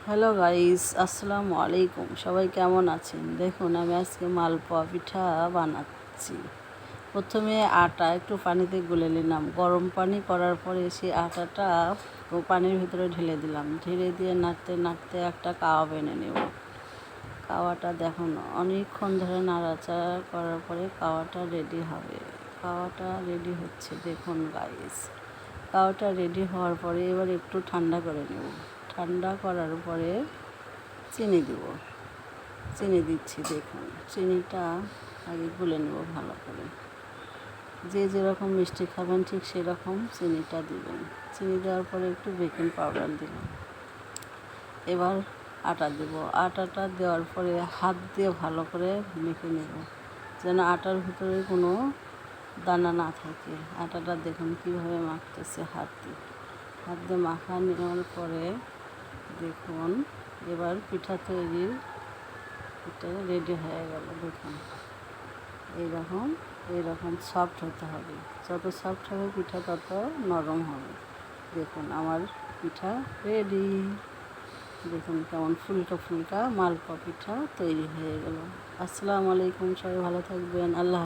Hello guys, আসসালামু আলাইকুম। সবাই কেমন আছেন? দেখুন, আমি আজকে মালপোয়া পিঠা বানাচ্ছি। প্রথমে আটা একটু পানিতে গুলে নিলাম। গরম পানি করার পরে সেই আটাটা পানির ভিতরে ঢেলে দিলাম। ঢেলে দিয়ে নাড়তে নাড়তে একটা কাওয়া বেনে নেব। কাওয়াটা দেখুন, অনেকক্ষণ ধরে নাড়াচাড়া করার পরে কাওয়াটা রেডি হবে। কাওয়াটা রেডি হচ্ছে, দেখুন গাইস। কাওয়াটা রেডি হওয়ার পরে এবার একটু ঠান্ডা করে নেব। ঠান্ডা করার পরে চিনি দেব। চিনি দিচ্ছি, দেখুন। চিনিটা আগে গুলে নেব ভালো করে। যে যেরকম মিষ্টি খাবেন ঠিক সেরকম চিনিটা দিবেন। চিনি দেওয়ার পরে একটু বেকিং পাউডার দিলাম। এবার আটা দেব। আটাটা দেওয়ার পরে হাত দিয়ে ভালো করে মেখে নেব, যেন আটার ভিতরে কোনো দানা না থাকে। আটাটা দেখুন কীভাবে মাখতেছে হাত দিয়ে মাখা নেওয়ার পরে দেখুন এবার পিঠা তৈরির এটা রেডি হয়ে গেল। দেখুন এইরকম সফট হতে হবে। যত সফট হবে পিঠা তত নরম হবে। দেখুন আমার পিঠা রেডি। দেখুন কেমন ফুলকা ফুলকা মালপোয়া পিঠা তৈরি হয়ে গেল। আসসালামু আলাইকুম, সবাই ভালো থাকবেন। আল্লাহ।